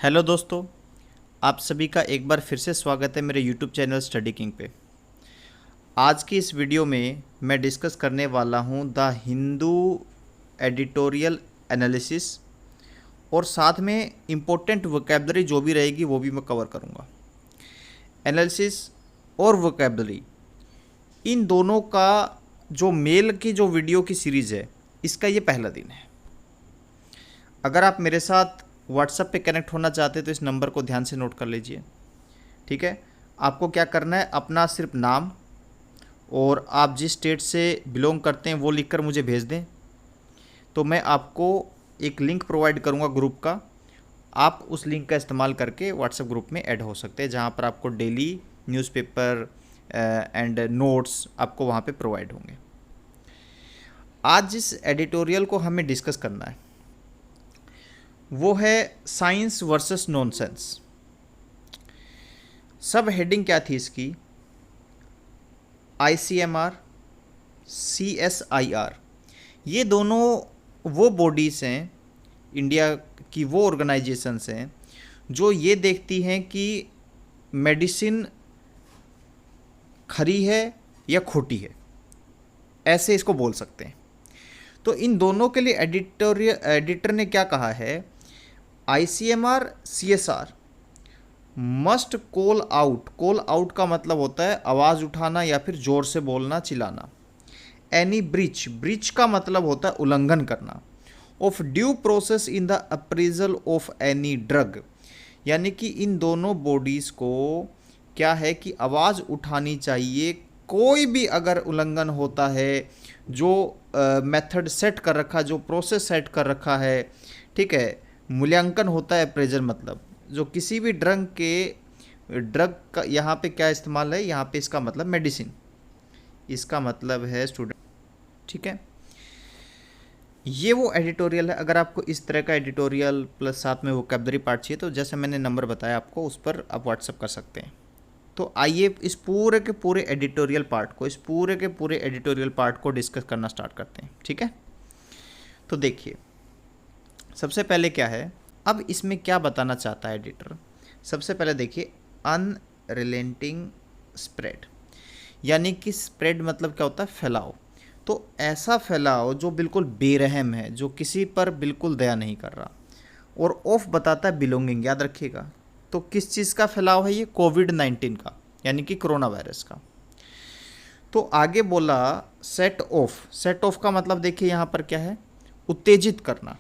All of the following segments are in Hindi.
हेलो दोस्तों, आप सभी का एक बार फिर से स्वागत है मेरे यूट्यूब चैनल स्टडी किंग पे। आज की इस वीडियो में मैं डिस्कस करने वाला हूँ द हिंदू एडिटोरियल एनालिसिस और साथ में इम्पोर्टेंट वोकेबलरी जो भी रहेगी वो भी मैं कवर करूँगा। एनालिसिस और वोकेबलरी इन दोनों का जो मेल की जो वीडियो की सीरीज़ है, इसका ये पहला दिन है। अगर आप मेरे साथ व्हाट्सएप पे कनेक्ट होना चाहते हैं तो इस नंबर को ध्यान से नोट कर लीजिए। ठीक है, आपको क्या करना है, अपना सिर्फ नाम और आप जिस स्टेट से बिलोंग करते हैं वो लिखकर मुझे भेज दें, तो मैं आपको एक लिंक प्रोवाइड करूंगा ग्रुप का। आप उस लिंक का इस्तेमाल करके व्हाट्सएप ग्रुप में ऐड हो सकते हैं, जहां पर आपको डेली न्यूज़पेपर एंड नोट्स आपको वहां पे प्रोवाइड होंगे। आज जिस एडिटोरियल को हमें डिस्कस करना है वो है साइंस वर्सेस नॉनसेंस। सब हेडिंग क्या थी इसकी? ICMR, CSIR, ये दोनों वो बॉडीज़ हैं, इंडिया की वो ऑर्गेनाइजेशंस हैं जो ये देखती हैं कि मेडिसिन खरी है या खोटी है, ऐसे इसको बोल सकते हैं। तो इन दोनों के लिए एडिटर ने क्या कहा है, ICMR, CSR must call out का मतलब होता है आवाज़ उठाना या फिर ज़ोर से बोलना, चिल्लाना। एनी ब्रीच का मतलब होता है उल्लंघन करना। Of due process in the appraisal of any drug, यानी कि इन दोनों बॉडीज़ को क्या है कि आवाज़ उठानी चाहिए। कोई भी अगर उल्लंघन होता है, जो मेथड सेट कर रखा, जो प्रोसेस सेट कर रखा है, ठीक है, मूल्यांकन होता है अप्रेजल, मतलब जो किसी भी ड्रग का यहाँ पे क्या इस्तेमाल है, यहाँ पे इसका मतलब मेडिसिन, इसका मतलब है स्टूडेंट। ठीक है, ये वो एडिटोरियल है। अगर आपको इस तरह का एडिटोरियल प्लस साथ में वोकैबुलरी पार्ट चाहिए तो जैसे मैंने नंबर बताया आपको, उस पर आप व्हाट्सअप कर सकते हैं। तो आइए इस पूरे के पूरे एडिटोरियल पार्ट को डिस्कस करना स्टार्ट करते हैं। ठीक है, तो देखिए सबसे पहले क्या है, अब इसमें क्या बताना चाहता है एडिटर। सबसे पहले देखिए अनरिलेंटिंग स्प्रेड, यानी कि स्प्रेड मतलब क्या होता है, फैलाव। तो ऐसा फैलाव जो बिल्कुल बेरहम है, जो किसी पर बिल्कुल दया नहीं कर रहा। और ऑफ बताता है बिलोंगिंग, याद रखिएगा। तो किस चीज़ का फैलाव है ये? कोविड-19 का, यानी कि कोरोना वायरस का। तो आगे बोला सेट ऑफ का मतलब देखिए यहाँ पर क्या है, उत्तेजित करना।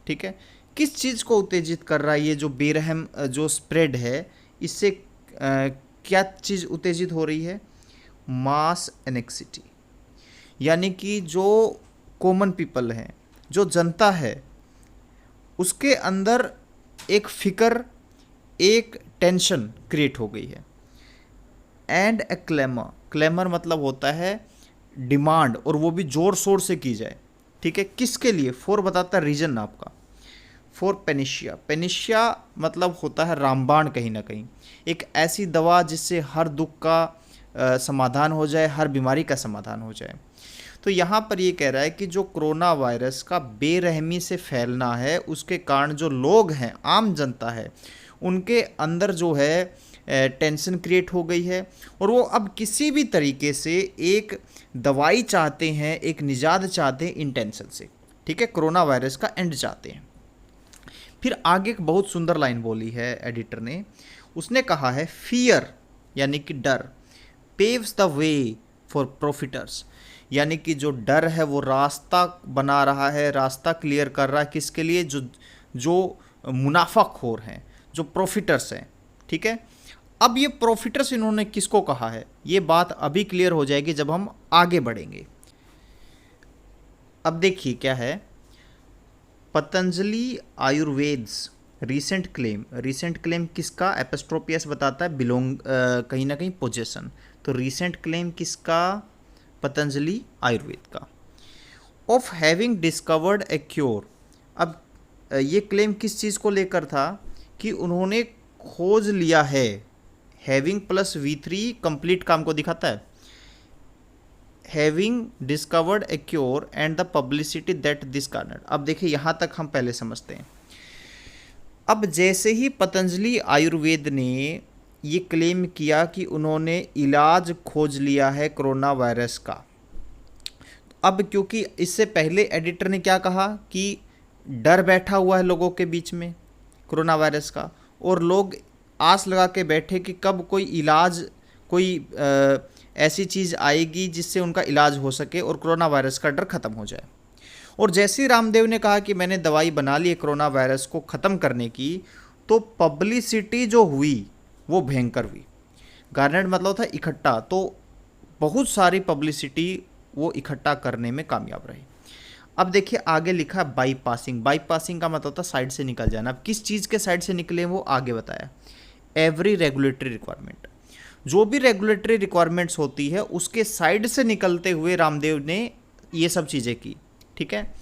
ठीक है, किस चीज़ को उत्तेजित कर रहा है ये जो बेरहम जो स्प्रेड है, इससे क्या चीज़ उत्तेजित हो रही है? मास एनेक्सिटी, यानी कि जो कॉमन पीपल हैं, जो जनता है, उसके अंदर एक फिक्र, एक टेंशन क्रिएट हो गई है। एंड ए क्लेमर मतलब होता है डिमांड, और वो भी ज़ोर शोर से की जाए। ठीक है, किसके लिए? फॉर बताता है रीजन आपका, फॉर पेनिशिया मतलब होता है रामबाण, कहीं ना कहीं एक ऐसी दवा जिससे हर दुख का समाधान हो जाए, हर बीमारी का समाधान हो जाए। तो यहाँ पर ये कह रहा है कि जो कोरोना वायरस का बेरहमी से फैलना है, उसके कारण जो लोग हैं, आम जनता है, उनके अंदर जो है टेंशन क्रिएट हो गई है, और वो अब किसी भी तरीके से एक दवाई चाहते हैं, एक निजात चाहते हैं इन टेंशन से। ठीक है, कोरोना वायरस का एंड चाहते हैं। फिर आगे एक बहुत सुंदर लाइन बोली है एडिटर ने, उसने कहा है फियर यानी कि डर, पेव्स द वे फॉर प्रॉफिटर्स, यानी कि जो डर है वो रास्ता बना रहा है, रास्ता क्लियर कर रहा है किसके लिए? जो मुनाफाखोर हैं, जो प्रॉफिटर्स हैं। ठीक है, अब ये प्रॉफिटर्स इन्होंने किसको कहा है, ये बात अभी क्लियर हो जाएगी जब हम आगे बढ़ेंगे। अब देखिए क्या है, पतंजलि आयुर्वेद्स रीसेंट क्लेम किसका? एपिस्ट्रोपियस बताता है बिलोंग, कहीं ना कहीं पोजेशन। तो रीसेंट क्लेम किसका? पतंजलि आयुर्वेद का। Of having discovered a cure, अब ये क्लेम किस चीज़ को लेकर था कि उन्होंने खोज लिया है। हैविंग प्लस V3 कंप्लीट काम को दिखाता है। Having discovered a cure and the publicity that this garnered. अब देखिए यहाँ तक हम पहले समझते हैं। अब जैसे ही पतंजलि आयुर्वेद ने ये क्लेम किया कि उन्होंने इलाज खोज लिया है कोरोना वायरस का, अब क्योंकि इससे पहले एडिटर ने क्या कहा कि डर बैठा हुआ है लोगों के बीच में कोरोना वायरस का, और लोग आस लगा के बैठे कि कब कोई इलाज, कोई ऐसी चीज़ आएगी जिससे उनका इलाज हो सके और कोरोना वायरस का डर ख़त्म हो जाए। और जैसे ही रामदेव ने कहा कि मैंने दवाई बना ली है कोरोना वायरस को ख़त्म करने की, तो पब्लिसिटी जो हुई वो भयंकर हुई। गार्नेट मतलब था इकट्ठा, तो बहुत सारी पब्लिसिटी वो इकट्ठा करने में कामयाब रही। अब देखिए आगे लिखा है बाईपासिंग। बाईपासिंग का मतलब था साइड से निकल जाना। अब किस चीज़ के साइड से निकले वो आगे बताया। एवरी रेगुलेटरी रिक्वायरमेंट, जो भी रेगुलेटरी रिक्वायरमेंट्स होती है उसके साइड से निकलते हुए रामदेव ने ये सब चीज़ें की, ठीक है,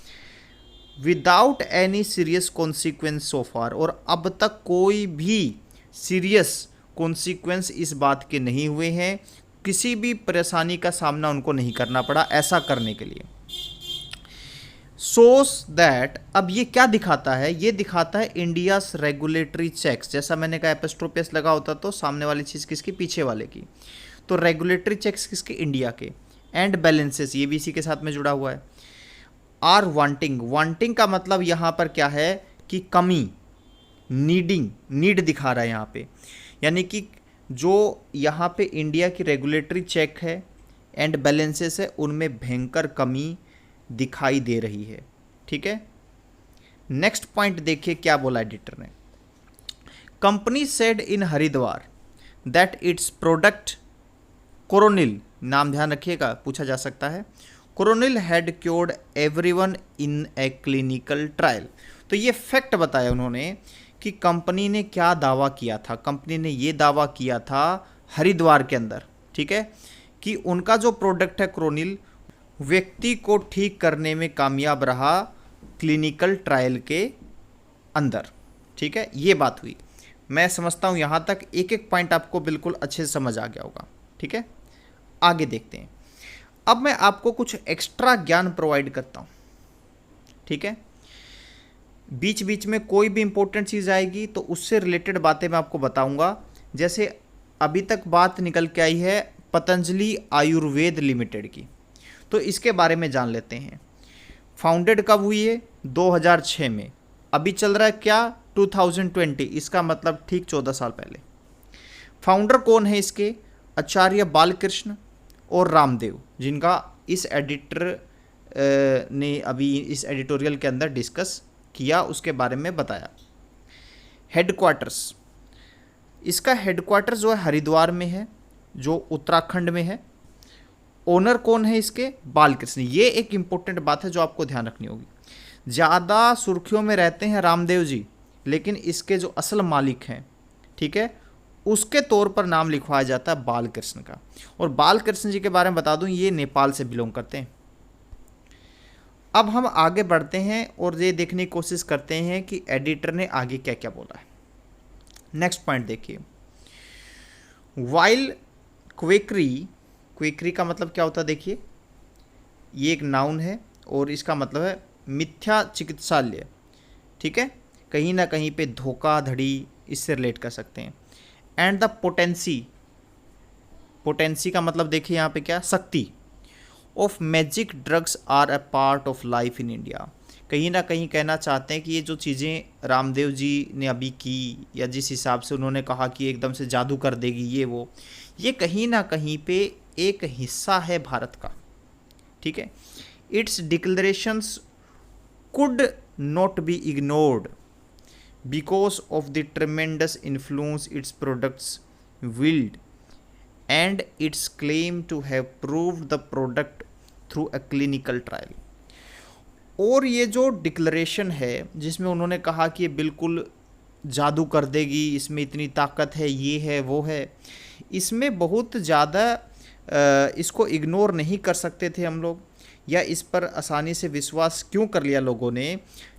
विदाउट एनी सीरियस कॉन्सिक्वेंस सो फार। और अब तक कोई भी सीरियस कॉन्सिक्वेंस इस बात के नहीं हुए हैं, किसी भी परेशानी का सामना उनको नहीं करना पड़ा ऐसा करने के लिए। सोस दैट, अब ये क्या दिखाता है, ये दिखाता है इंडियाज रेगुलेटरी चेक्स। जैसा मैंने कहा एपिस्ट्रोपियस लगा होता तो सामने वाली चीज़ किसकी, पीछे वाले की, तो रेगुलेटरी चेक्स किसके, इंडिया के। एंड बैलेंसेस, ये भी इसी के साथ में जुड़ा हुआ है। आर वांटिंग, वांटिंग का मतलब यहाँ पर क्या है कि कमी, नीडिंग, नीड दिखा रहा है यहाँ पे, यानी कि जो यहाँ पे इंडिया की रेगुलेटरी चेक है एंड बैलेंसेस है उनमें भयंकर कमी दिखाई दे रही है, ठीक है। नेक्स्ट पॉइंट देखिए क्या बोला एडिटर ने। Company said in Haridwar that it's product Coronil, नाम ध्यान रखिएगा पूछा जा सकता है, Coronil had cured everyone in a clinical trial. तो ये फैक्ट बताया उन्होंने कि कंपनी ने क्या दावा किया था। कंपनी ने ये दावा किया था हरिद्वार के अंदर, ठीक है, कि उनका जो प्रोडक्ट है कोरोनिल व्यक्ति को ठीक करने में कामयाब रहा क्लिनिकल ट्रायल के अंदर, ठीक है, ये बात हुई। मैं समझता हूँ यहाँ तक एक एक पॉइंट आपको बिल्कुल अच्छे से समझ आ गया होगा, ठीक है। आगे देखते हैं। अब मैं आपको कुछ एक्स्ट्रा ज्ञान प्रोवाइड करता हूँ, ठीक है। बीच बीच में कोई भी इंपॉर्टेंट चीज़ आएगी तो उससे रिलेटेड बातें मैं आपको बताऊंगा। जैसे अभी तक बात निकल के आई है पतंजलि आयुर्वेद लिमिटेड की, तो इसके बारे में जान लेते हैं। फाउंडेड कब हुई है, 2006 में। अभी चल रहा है क्या, 2020, इसका मतलब ठीक 14 साल पहले। फाउंडर कौन है इसके, आचार्य बालकृष्ण और रामदेव, जिनका इस एडिटर ने अभी इस एडिटोरियल के अंदर डिस्कस किया, उसके बारे में बताया। हेडक्वार्टर्स, इसका हेडक्वार्टर्स जो है हरिद्वार में है, जो उत्तराखंड में है। ओनर कौन है इसके, बालकृष्ण। ये एक इम्पोर्टेंट बात है जो आपको ध्यान रखनी होगी। ज़्यादा सुर्खियों में रहते हैं रामदेव जी, लेकिन इसके जो असल मालिक हैं, ठीक है, उसके तौर पर नाम लिखवाया जाता है बालकृष्ण का। और बालकृष्ण जी के बारे में बता दूं, ये नेपाल से बिलोंग करते हैं। अब हम आगे बढ़ते हैं और ये देखने की कोशिश करते हैं कि एडिटर ने आगे क्या क्या बोला है। नेक्स्ट पॉइंट देखिए। वाइल क्वेकरी, क्वेकरी का मतलब क्या होता है देखिए, ये एक नाउन है और इसका मतलब है मिथ्या चिकित्सालय, ठीक है, कहीं ना कहीं पे धोखाधड़ी इससे रिलेट कर सकते हैं। एंड द पोटेंसी, पोटेंसी का मतलब देखिए यहाँ पे क्या, शक्ति of magic drugs are a part of life in India. कहीं ना कहीं कहना चाहते हैं कि ये जो चीज़ें रामदेव जी ने अभी की, या जिस हिसाब से उन्होंने कहा कि एकदम से जादू कर देगी ये वो, ये कहीं ना कहीं पे एक हिस्सा है भारत का, ठीक है। It's declarations could not be ignored because of the ट्रेमेंडस influence its products wield and its claim to have proved the product through a clinical trial। और ये जो डिक्लेरेशन है जिसमें उन्होंने कहा कि ये बिल्कुल जादू कर देगी, इसमें इतनी ताकत है, ये है वो है, इसमें बहुत ज़्यादा इसको इग्नोर नहीं कर सकते थे हम लोग, या इस पर आसानी से विश्वास क्यों कर लिया लोगों ने,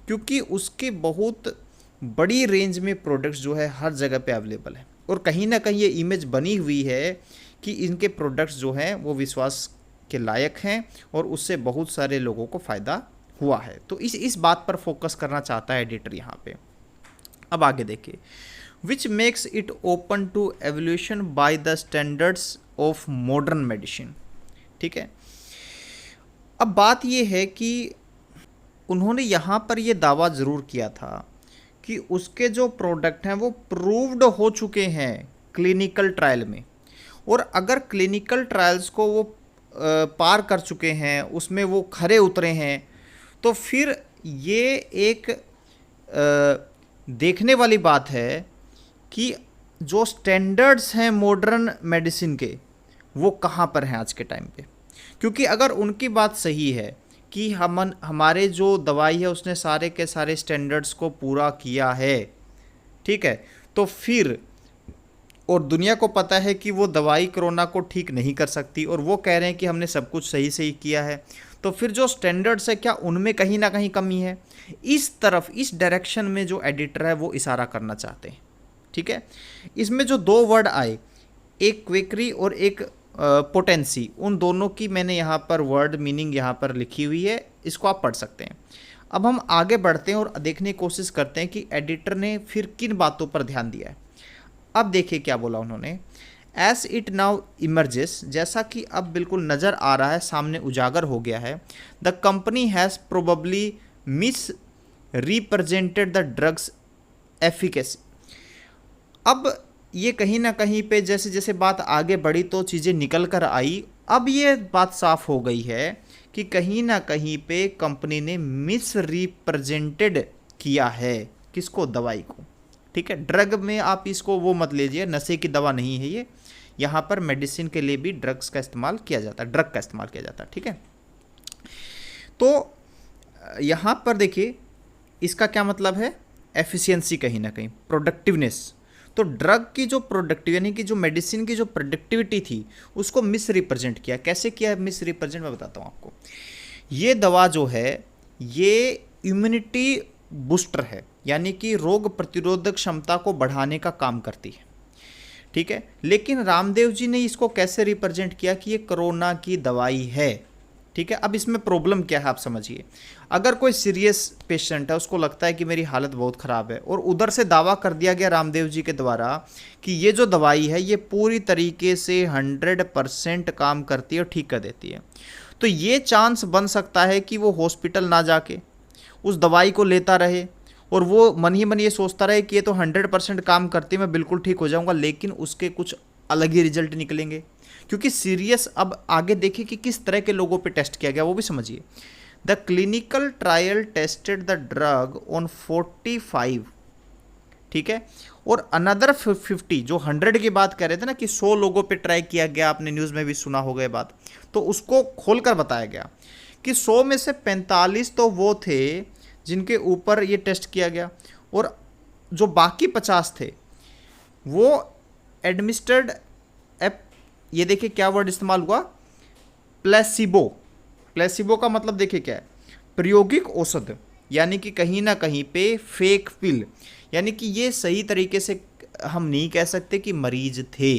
क्योंकि उसके बहुत बड़ी रेंज में प्रोडक्ट्स जो है हर जगह पे अवेलेबल है। और कहीं ना कहीं ये इमेज बनी हुई है कि इनके प्रोडक्ट्स जो हैं वो विश्वास के लायक हैं और उससे बहुत सारे लोगों को फ़ायदा हुआ है। तो इस बात पर फोकस करना चाहता है एडिटर यहाँ पे। अब आगे देखिए, which makes it open to evolution by the standards of modern medicine. ठीक है, अब बात ये है कि उन्होंने यहाँ पर ये दावा ज़रूर किया था कि उसके जो प्रोडक्ट हैं वो प्रूव्ड हो चुके हैं क्लिनिकल ट्रायल में, और अगर क्लिनिकल ट्रायल्स को वो पार कर चुके हैं, उसमें वो खरे उतरे हैं, तो फिर ये एक देखने वाली बात है कि जो स्टैंडर्ड्स हैं मॉडर्न मेडिसिन के वो कहाँ पर हैं आज के टाइम पे। क्योंकि अगर उनकी बात सही है कि हमारे जो दवाई है उसने सारे के सारे स्टैंडर्ड्स को पूरा किया है, ठीक है, तो फिर और दुनिया को पता है कि वो दवाई कोरोना को ठीक नहीं कर सकती, और वो कह रहे हैं कि हमने सब कुछ सही सही किया है, तो फिर जो स्टैंडर्ड्स है क्या उनमें कहीं ना कहीं कमी है। इस तरफ, इस डायरेक्शन में जो एडिटर है वो इशारा करना चाहते हैं। ठीक है, इसमें जो दो वर्ड आए, एक क्वेकरी और एक पोटेंसी, उन दोनों की मैंने यहाँ पर वर्ड मीनिंग यहाँ पर लिखी हुई है, इसको आप पढ़ सकते हैं। अब हम आगे बढ़ते हैं और देखने की कोशिश करते हैं कि एडिटर ने फिर किन बातों पर ध्यान दिया है। अब देखिए क्या बोला उन्होंने, एज इट नाउ इमर्जेस, जैसा कि अब बिल्कुल नज़र आ रहा है, सामने उजागर हो गया है, the company has probably miss represented the drugs efficacy. अब ये कहीं ना कहीं पे जैसे जैसे बात आगे बढ़ी तो चीज़ें निकल कर आई। अब ये बात साफ हो गई है कि कहीं ना कहीं पे कंपनी ने मिस रिप्रेजेंटेड किया है, किसको, दवाई को। ठीक है, ड्रग में आप इसको वो मत लीजिए, नशे की दवा नहीं है ये, यहाँ पर मेडिसिन के लिए भी ड्रग्स का इस्तेमाल किया जाता है, ड्रग का इस्तेमाल किया जाता है। ठीक है, तो यहाँ पर देखिए इसका क्या मतलब है, एफिशिएंसी, कहीं ना कहीं प्रोडक्टिवनेस। तो ड्रग की जो प्रोडक्टिव यानी कि जो मेडिसिन की जो प्रोडक्टिविटी थी उसको मिस रिप्रेजेंट किया। कैसे किया मिस रिप्रेजेंट, मैं बताता हूँ आपको। ये दवा जो है ये इम्यूनिटी बूस्टर है, यानी कि रोग प्रतिरोधक क्षमता को बढ़ाने का काम करती है। ठीक है, लेकिन रामदेव जी ने इसको कैसे रिप्रेजेंट किया कि ये कोरोना की दवाई है। ठीक है, अब इसमें प्रॉब्लम क्या है आप समझिए। अगर कोई सीरियस पेशेंट है, उसको लगता है कि मेरी हालत बहुत ख़राब है, और उधर से दावा कर दिया गया रामदेव जी के द्वारा कि ये जो दवाई है ये पूरी तरीके से 100% काम करती है और ठीक कर देती है, तो ये चांस बन सकता है कि वो हॉस्पिटल ना जाके उस दवाई को लेता रहे, और वो मन ही मन ये सोचता रहे कि ये तो 100% काम करती है, मैं बिल्कुल ठीक हो जाऊँगा, लेकिन उसके कुछ अलग ही रिजल्ट निकलेंगे। क्योंकि सीरियस, अब आगे देखिए कि किस तरह के लोगों पे टेस्ट किया गया वो भी समझिए। The clinical trial tested the drug on 45, ठीक है, और अनदर 50, जो 100 की बात कर रहे थे ना कि 100 लोगों पे ट्राई किया गया, आपने न्यूज़ में भी सुना होगा ये बात, तो उसको खोलकर बताया गया कि 100 में से 45 तो वो थे जिनके ऊपर ये टेस्ट किया गया, और जो बाकी 50 थे वो एडमिनिस्टर्ड, ये देखिए क्या वर्ड इस्तेमाल हुआ, प्लेसिबो। प्लेसिबो का मतलब देखिए क्या है, प्रायोगिक औषध, यानी कि कहीं ना कहीं पे फेक पिल, यानी कि ये सही तरीके से हम नहीं कह सकते कि मरीज थे।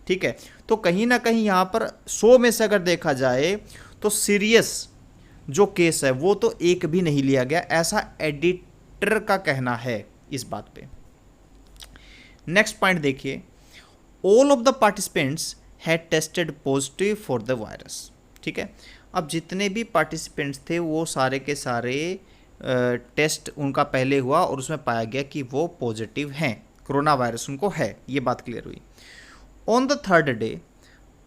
ठीक है, तो कहीं ना कहीं यहाँ पर 100 में से अगर देखा जाए तो सीरियस जो केस है वो तो एक भी नहीं लिया गया, ऐसा एडिटर का कहना है इस बात पे। नेक्स्ट पॉइंट देखिए, all of the participants had tested positive for the virus. ठीक है, अब जितने भी पार्टिसिपेंट्स थे वो सारे के सारे टेस्ट उनका पहले हुआ और उसमें पाया गया कि वो पॉजिटिव हैं, कोरोना वायरस उनको है, ये बात क्लियर हुई। ऑन द थर्ड डे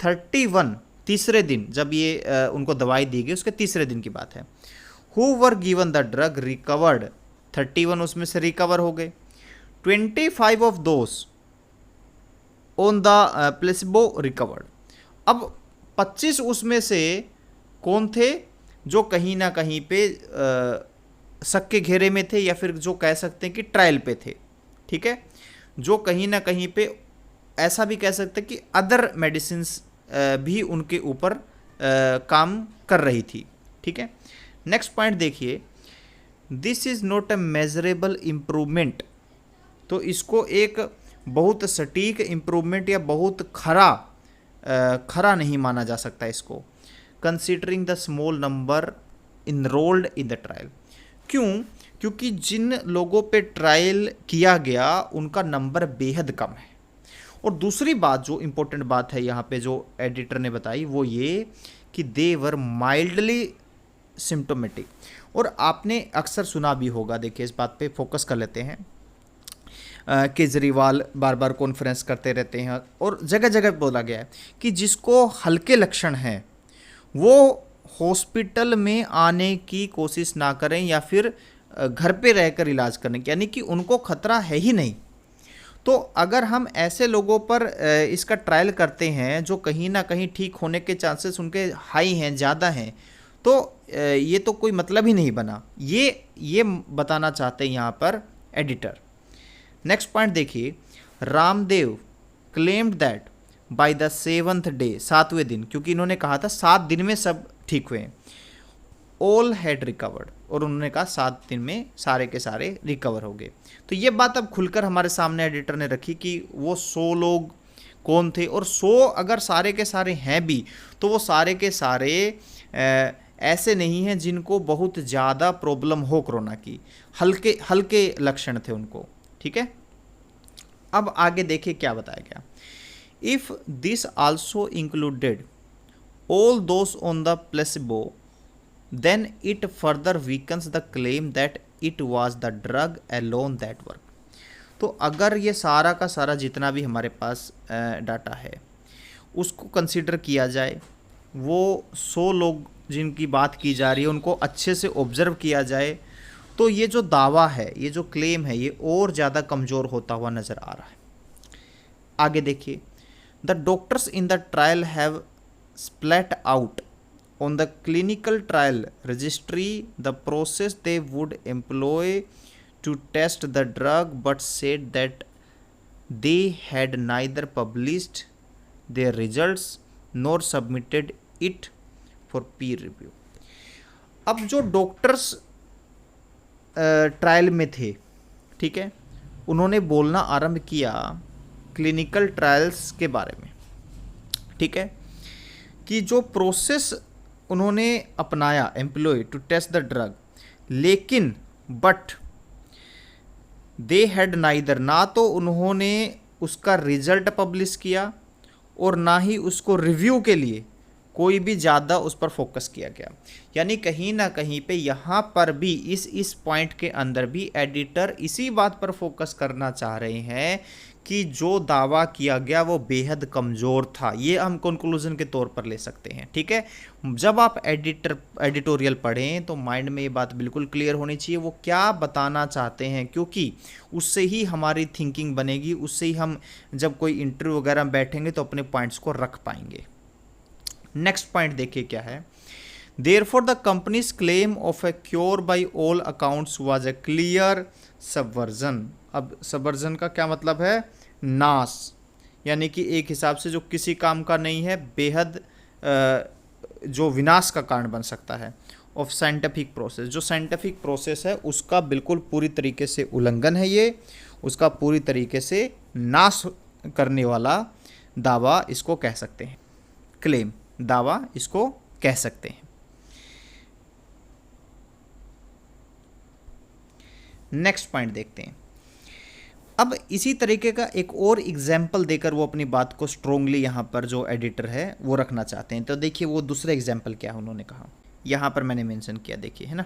31, तीसरे दिन जब ये उनको दवाई दी गई उसके तीसरे दिन की बात है, who were given the drug recovered, 31 उसमें से रिकवर हो गए, 25 of those on the placebo recovered. अब 25 उसमें से कौन थे, जो कहीं ना कहीं पे शक के घेरे में थे, या फिर जो कह सकते हैं कि ट्रायल पे थे। ठीक है, जो कहीं ना कहीं पे ऐसा भी कह सकते हैं कि अदर मेडिसिन्स भी उनके ऊपर काम कर रही थी। ठीक है, नेक्स्ट पॉइंट देखिए, this is not a measurable improvement. तो इसको एक बहुत सटीक इम्प्रूवमेंट या बहुत खरा नहीं माना जा सकता इसको, considering the small number enrolled in the trial, क्यों? क्योंकि जिन लोगों पे ट्रायल किया गया उनका नंबर बेहद कम है। और दूसरी बात जो इम्पोर्टेंट बात है यहाँ पे जो एडिटर ने बताई वो ये कि दे वर माइल्डली सिम्टोमेटिक। और आपने अक्सर सुना भी होगा, देखिए इस बात पे फोकस कर लेते हैं, केजरीवाल बार बार कॉन्फ्रेंस करते रहते हैं और जगह जगह बोला गया है कि जिसको हल्के लक्षण हैं वो हॉस्पिटल में आने की कोशिश ना करें या फिर घर पे रहकर इलाज करने की, यानी कि उनको खतरा है ही नहीं। तो अगर हम ऐसे लोगों पर इसका ट्रायल करते हैं जो कहीं ना कहीं ठीक होने के चांसेस उनके हाई हैं, ज़्यादा हैं, तो ये तो कोई मतलब ही नहीं बना। ये बताना चाहते हैं यहाँ पर एडिटर। नेक्स्ट पॉइंट देखिए, Ramdev claimed that by the 7th day, 7वें दिन, क्योंकि इन्होंने कहा था 7 दिन में सब ठीक हुए, ऑल हैड रिकवर्ड, और उन्होंने कहा 7 दिन में सारे के सारे रिकवर हो गए। तो ये बात अब खुलकर हमारे सामने एडिटर ने रखी कि वो 100 लोग कौन थे, और 100 अगर सारे के सारे हैं भी तो वो सारे के सारे ऐसे नहीं हैं जिनको बहुत ज़्यादा प्रॉब्लम हो कोरोना की, हल्के हल्के लक्षण थे उनको। ठीक है, अब आगे देखिए क्या बताया गया। If this also included all those on the placebo then it further weakens the claim that it was the drug alone that worked। तो अगर ये सारा का सारा जितना भी हमारे पास डाटा है उसको कंसीडर किया जाए, वो 100 लोग जिनकी बात की जा रही है उनको अच्छे से ऑब्जर्व किया जाए, तो ये जो दावा है, ये जो क्लेम है, ये और ज़्यादा कमज़ोर होता हुआ नज़र आ रहा है। आगे देखिए, the doctors in the trial have splat out on the clinical trial registry the process they would employ to test the drug, but said that they had neither published their results nor submitted it for peer review। अब जो डॉक्टर्स ट्रायल में थे, ठीक है, उन्होंने बोलना आरंभ किया क्लिनिकल ट्रायल्स के बारे में, ठीक है, कि जो प्रोसेस उन्होंने अपनाया employ to test the drug, लेकिन बट दे हैड नाइदर, ना तो उन्होंने उसका रिजल्ट पब्लिश किया और ना ही उसको रिव्यू के लिए कोई भी ज़्यादा उस पर फोकस किया गया। यानी कहीं ना कहीं पे यहाँ पर भी इस पॉइंट के अंदर भी एडिटर इसी बात पर फोकस करना चाह रहे हैं कि जो दावा किया गया वो बेहद कमज़ोर था। ये हम कंक्लूजन के तौर पर ले सकते हैं। ठीक है, जब आप एडिटोरियल पढ़ें तो माइंड में ये बात बिल्कुल क्लियर होनी चाहिए वो क्या बताना चाहते हैं, क्योंकि उससे ही हमारी थिंकिंग बनेगी, उससे ही हम जब कोई इंटरव्यू वगैरह में बैठेंगे तो अपने पॉइंट्स को रख पाएंगे। नेक्स्ट पॉइंट देखिए क्या है, therefore the companies claim of A cure by all accounts was a clear subversion. अब सबवर्जन का क्या मतलब है? नाश, यानी कि एक हिसाब से जो किसी काम का नहीं है, बेहद जो विनाश का कारण बन सकता है, ऑफ साइंटिफिक प्रोसेस, जो साइंटिफिक प्रोसेस है उसका बिल्कुल पूरी तरीके से उल्लंघन है, ये उसका पूरी तरीके से नाश करने वाला दावा इसको कह सकते हैं, क्लेम, दावा इसको कह सकते हैं। नेक्स्ट पॉइंट देखते हैं। अब इसी तरीके का एक और एग्जाम्पल देकर वो अपनी बात को स्ट्रोंगली यहाँ पर जो एडिटर है वो रखना चाहते हैं। तो देखिए वो दूसरा एग्जाम्पल क्या है, उन्होंने कहा, यहाँ पर मैंने मेंशन किया, देखिए है ना,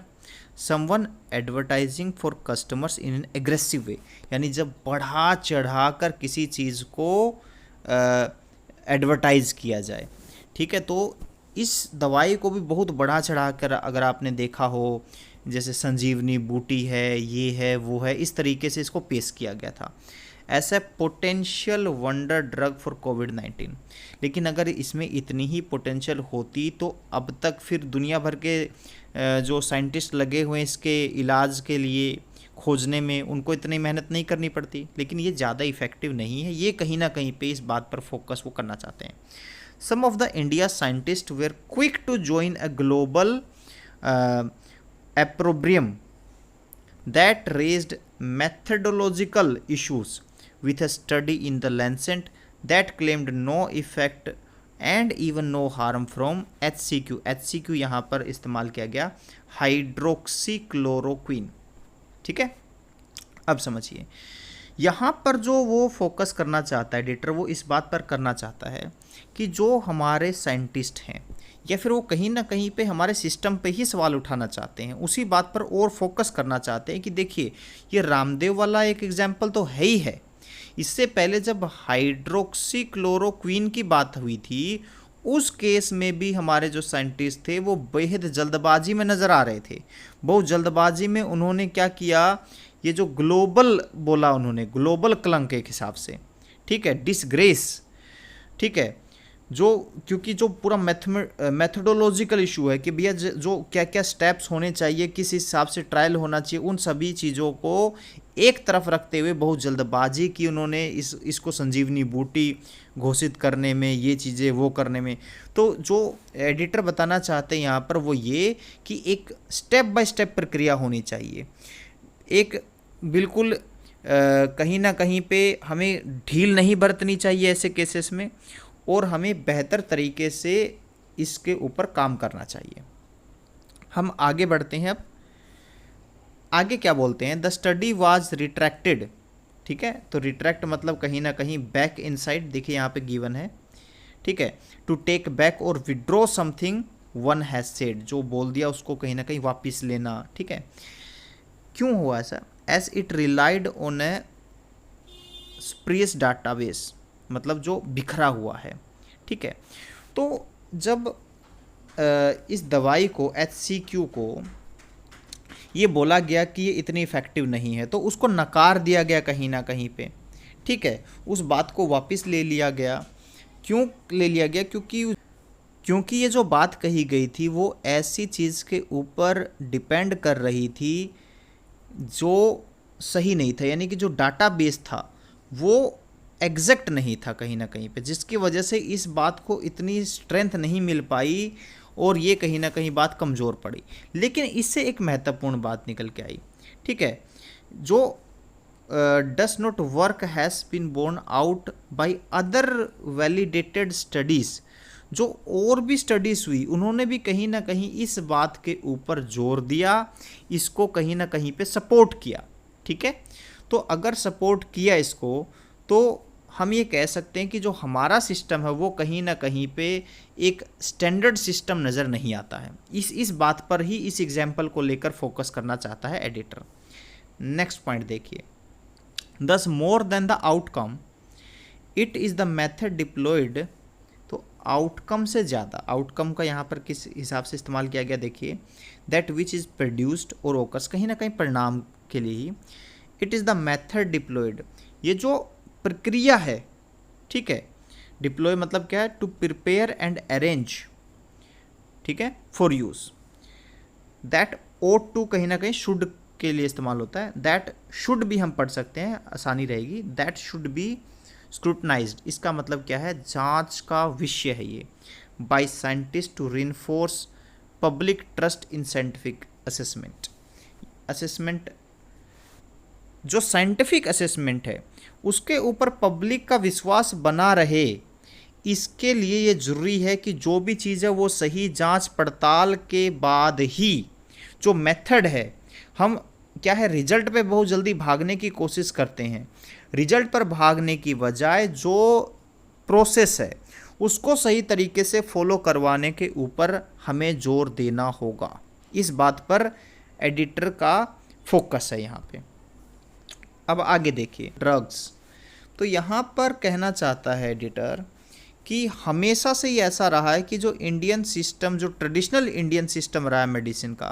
someone advertising for customers in an aggressive way, यानी जब बढ़ा चढ़ा कर किसी चीज़ को एडवर्टाइज किया जाए। ठीक है, तो इस दवाई को भी बहुत बढ़ा चढ़ा कर अगर आपने देखा हो, जैसे संजीवनी बूटी है, ये है, वो है, इस तरीके से इसको पेश किया गया था as a potential wonder drug for कोविड-19। लेकिन अगर इसमें इतनी ही पोटेंशियल होती तो अब तक फिर दुनिया भर के जो साइंटिस्ट लगे हुए हैं इसके इलाज के लिए खोजने में, उनको इतनी मेहनत नहीं करनी पड़ती। लेकिन ये ज़्यादा इफ़ेक्टिव नहीं है, ये कहीं ना कहीं पे इस बात पर फोकस वो करना चाहते हैं। Some of the India scientists were quick to join a global opprobrium that raised methodological issues with a study in the Lancet that claimed no effect and even know harm from HCQ। HCQ यहाँ पर इस्तेमाल किया गया हाइड्रोक्सीक्लोरोक्वीन। ठीक है, अब समझिए यहाँ पर जो वो फोकस करना चाहता है एडिटर, वो इस बात पर करना चाहता है कि जो हमारे साइंटिस्ट हैं या फिर वो कहीं ना कहीं पे हमारे सिस्टम पे ही सवाल उठाना चाहते हैं, उसी बात पर और फोकस करना चाहते हैं कि देखिए ये रामदेव वाला एक एग्जाम्पल तो है ही है, इससे पहले जब हाइड्रोक्सीक्लोरोक्वीन की बात हुई थी उस केस में भी हमारे जो साइंटिस्ट थे वो बेहद जल्दबाजी में नज़र आ रहे थे। बहुत जल्दबाजी में उन्होंने क्या किया, ये जो ग्लोबल बोला उन्होंने, ग्लोबल कलंक एक हिसाब से, ठीक है, डिसग्रेस, ठीक है, जो क्योंकि जो पूरा मैथडोलॉजिकल इशू है कि भैया जो क्या क्या स्टेप्स होने चाहिए, किस हिसाब से ट्रायल होना चाहिए, उन सभी चीज़ों को एक तरफ रखते हुए बहुत जल्दबाजी की उन्होंने इसको संजीवनी बूटी घोषित करने में, ये चीज़ें वो करने में। तो जो एडिटर बताना चाहते हैं यहाँ पर वो ये कि एक स्टेप बाय स्टेप प्रक्रिया होनी चाहिए, एक बिल्कुल कहीं ना कहीं पे हमें ढील नहीं बरतनी चाहिए ऐसे केसेस में, और हमें बेहतर तरीके से इसके ऊपर काम करना चाहिए। हम आगे बढ़ते हैं। अब आगे क्या बोलते हैं, द स्टडी वाज रिट्रैक्टेड। ठीक है, तो रिट्रैक्ट मतलब कहीं ना कहीं बैक इनसाइड, देखिए यहाँ पे गिवन है, ठीक है, टू टेक बैक और withdraw something one has said, जो बोल दिया उसको कहीं ना कहीं वापस लेना। ठीक है, क्यों हुआ ऐसा, as it relied on a spurious database, मतलब जो बिखरा हुआ है। ठीक है, तो जब इस दवाई को HCQ को ये बोला गया कि ये इतनी इफ़ेक्टिव नहीं है, तो उसको नकार दिया गया कहीं ना कहीं पे। ठीक है, उस बात को वापस ले लिया गया। क्यों ले लिया गया, क्योंकि ये जो बात कही गई थी वो ऐसी चीज़ के ऊपर डिपेंड कर रही थी जो सही नहीं था, यानी कि जो डाटाबेस था वो एग्जैक्ट नहीं था कहीं ना कहीं पे, जिसकी वजह से इस बात को इतनी स्ट्रेंथ नहीं मिल पाई और ये कहीं ना कहीं बात कमज़ोर पड़ी। लेकिन इससे एक महत्वपूर्ण बात निकल के आई। ठीक है, जो does not work has been borne out by other validated studies, जो और भी स्टडीज़ हुई उन्होंने भी कहीं ना कहीं इस बात के ऊपर जोर दिया, इसको कहीं ना कहीं पे सपोर्ट किया। ठीक है, तो अगर सपोर्ट किया इसको तो हम ये कह सकते हैं कि जो हमारा सिस्टम है वो कहीं ना कहीं पे एक स्टैंडर्ड सिस्टम नज़र नहीं आता है। इस बात पर ही इस एग्जाम्पल को लेकर फोकस करना चाहता है एडिटर। नेक्स्ट पॉइंट देखिए, this more than the outcome it is the method deployed, तो आउटकम से ज़्यादा, आउटकम का यहाँ पर किस हिसाब से इस्तेमाल किया गया देखिए, दैट विच इज़ प्रोड्यूस्ड और ओकर्स, कहीं ना कहीं परिणाम के लिए ही, it is the method deployed, ये जो प्रक्रिया है, ठीक है, डिप्लॉय मतलब क्या है, टू प्रिपेयर एंड अरेंज, ठीक है, for use, that ought to कहीं ना कहीं शुड के लिए इस्तेमाल होता है, दैट शुड भी हम पढ़ सकते हैं, आसानी रहेगी, दैट शुड बी स्क्रूटनाइज्ड, इसका मतलब क्या है, जांच का विषय है ये, by scientist to reinforce public trust in scientific assessment. Assessment जो साइंटिफिक असेसमेंट है उसके ऊपर पब्लिक का विश्वास बना रहे, इसके लिए ये ज़रूरी है कि जो भी चीज़ है वो सही जांच पड़ताल के बाद ही, जो मेथड है, हम क्या है रिजल्ट पे बहुत जल्दी भागने की कोशिश करते हैं, रिजल्ट पर भागने की बजाय जो प्रोसेस है उसको सही तरीके से फॉलो करवाने के ऊपर हमें जोर देना होगा। इस बात पर एडिटर का फोकस है यहाँ पे। अब आगे देखिए, ड्रग्स, तो यहाँ पर कहना चाहता है एडिटर कि हमेशा से ही ऐसा रहा है कि जो इंडियन सिस्टम, जो ट्रेडिशनल इंडियन सिस्टम रहा है मेडिसिन का,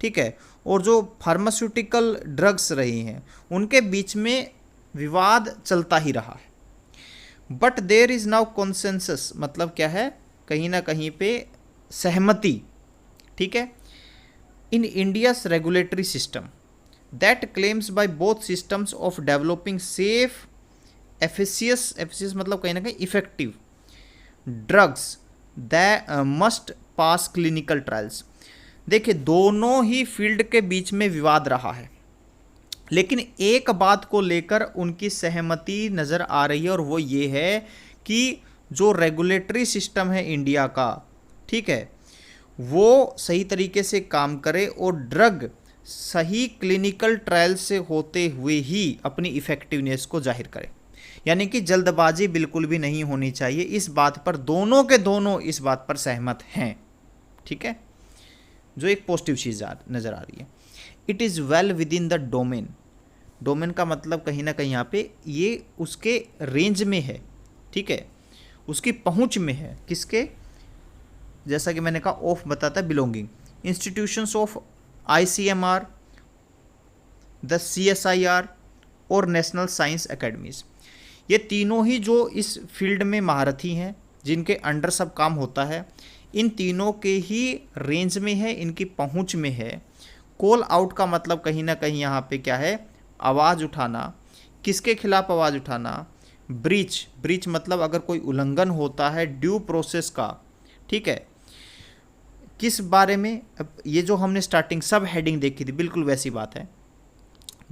ठीक है, और जो फार्मास्यूटिकल ड्रग्स रही हैं उनके बीच में विवाद चलता ही रहा है। But there is now consensus, मतलब क्या है, कहीं ना कहीं पे सहमति, ठीक है, in India's regulatory system that claims by both systems of developing safe, efficacious मतलब कहीं ना कहीं effective drugs that must pass clinical trials। देखिए दोनों ही फील्ड के बीच में विवाद रहा है, लेकिन एक बात को लेकर उनकी सहमति नज़र आ रही है और वो ये है कि जो रेगुलेटरी सिस्टम है इंडिया का, ठीक है, वो सही तरीके से काम करे और ड्रग सही क्लिनिकल ट्रायल से होते हुए ही अपनी इफ़ेक्टिवनेस को जाहिर करे। यानी कि जल्दबाजी बिल्कुल भी नहीं होनी चाहिए। इस बात पर दोनों के दोनों इस बात पर सहमत हैं, ठीक है, जो एक पॉजिटिव चीज़ नज़र आ रही है। It is well with in the domain. Domain का मतलब कहीं ना कहीं यहाँ पे ये उसके रेंज में है, ठीक है, उसकी पहुँच में है। किसके? जैसा कि मैंने कहा ऑफ बताता है belonging, institutions of ICMR, the CSIR और नेशनल साइंस एकेडमीज़। ये तीनों ही जो इस फील्ड में महारथी हैं, जिनके अंडर सब काम होता है, इन तीनों के ही रेंज में है, इनकी पहुंच में है। कॉल आउट का मतलब कहीं ना कहीं यहाँ पे क्या है? आवाज़ उठाना। किसके खिलाफ आवाज़ उठाना? ब्रीच मतलब अगर कोई उल्लंघन होता है ड्यू प्रोसेस का, ठीक है। किस बारे में? अब ये जो हमने स्टार्टिंग सब हेडिंग देखी थी, बिल्कुल वैसी बात है,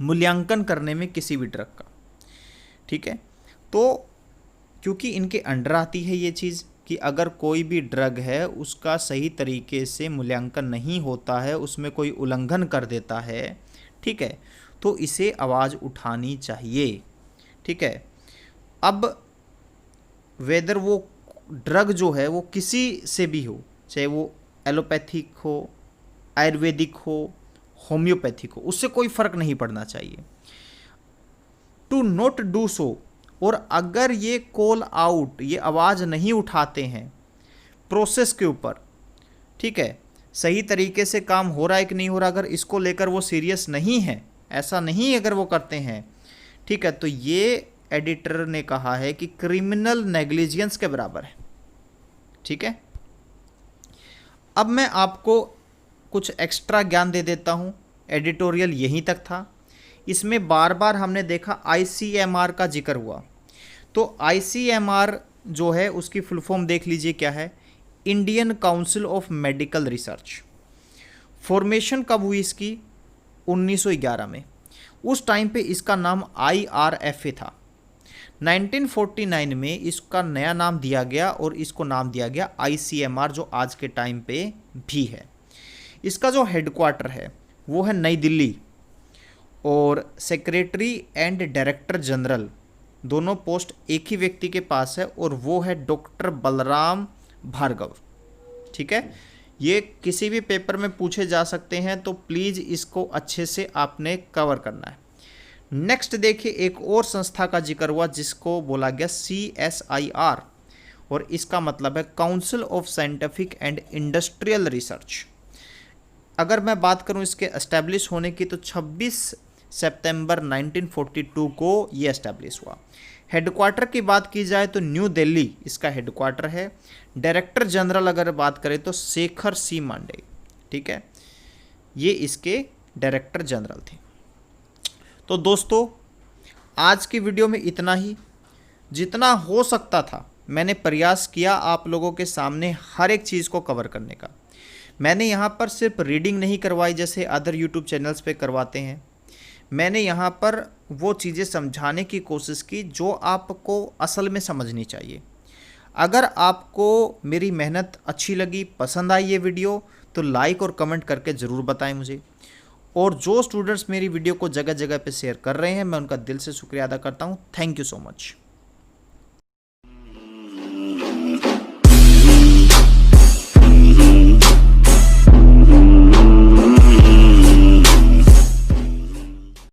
मूल्यांकन करने में किसी भी ड्रग का, ठीक है। तो क्योंकि इनके अंडर आती है ये चीज़ कि अगर कोई भी ड्रग है उसका सही तरीके से मूल्यांकन नहीं होता है, उसमें कोई उल्लंघन कर देता है, ठीक है, तो इसे आवाज़ उठानी चाहिए, ठीक है। अब वेदर वो ड्रग जो है वो किसी से भी हो, चाहे वो एलोपैथिक हो, आयुर्वेदिक हो, होम्योपैथिक हो, उससे कोई फ़र्क नहीं पड़ना चाहिए। टू नॉट डू सो, और अगर ये कॉल आउट, ये आवाज़ नहीं उठाते हैं प्रोसेस के ऊपर, ठीक है, सही तरीके से काम हो रहा है कि नहीं हो रहा, अगर इसको लेकर वो सीरियस नहीं है, ऐसा नहीं अगर वो करते हैं, ठीक है, तो ये एडिटर ने कहा है कि क्रिमिनल नेग्लिजेंस के बराबर है, ठीक है। अब मैं आपको कुछ एक्स्ट्रा ज्ञान दे देता हूँ। एडिटोरियल यहीं तक था। इसमें बार बार हमने देखा ICMR का जिक्र हुआ। तो ICMR जो है उसकी फुल फॉर्म देख लीजिए क्या है? Indian council of medical research. Formation कब हुई इसकी? 1911 में। उस टाइम पे इसका नाम IRFA था। 1949 में इसका नया नाम दिया गया और इसको नाम दिया गया ICMR, जो आज के टाइम पे भी है। इसका जो हेडक्वार्टर है वो है नई दिल्ली, और सेक्रेटरी एंड डायरेक्टर जनरल दोनों पोस्ट एक ही व्यक्ति के पास है, और वो है डॉक्टर बलराम भार्गव, ठीक है। ये किसी भी पेपर में पूछे जा सकते हैं, तो प्लीज़ इसको अच्छे से आपने कवर करना है। नेक्स्ट देखिए, एक और संस्था का जिक्र हुआ जिसको बोला गया CSIR, और इसका मतलब है council of scientific and industrial research. अगर मैं बात करूं इसके एस्टैब्लिश होने की, तो 26 सितंबर 1942 को ये एस्टैब्लिश हुआ। हेडक्वार्टर की बात की जाए तो न्यू दिल्ली इसका हेडक्वार्टर है। डायरेक्टर जनरल अगर बात करें तो शेखर C मांडे, ठीक है, ये इसके डायरेक्टर जनरल थे। तो दोस्तों आज की वीडियो में इतना ही। जितना हो सकता था मैंने प्रयास किया आप लोगों के सामने हर एक चीज़ को कवर करने का। मैंने यहाँ पर सिर्फ रीडिंग नहीं करवाई जैसे अदर यूट्यूब चैनल्स पे करवाते हैं। मैंने यहाँ पर वो चीज़ें समझाने की कोशिश की जो आपको असल में समझनी चाहिए। अगर आपको मेरी मेहनत अच्छी लगी, पसंद आई ये वीडियो, तो लाइक और कमेंट करके ज़रूर बताएं मुझे। और जो स्टूडेंट्स मेरी वीडियो को जगह जगह पे शेयर कर रहे हैं, मैं उनका दिल से शुक्रिया अदा करता हूँ। Thank you so much.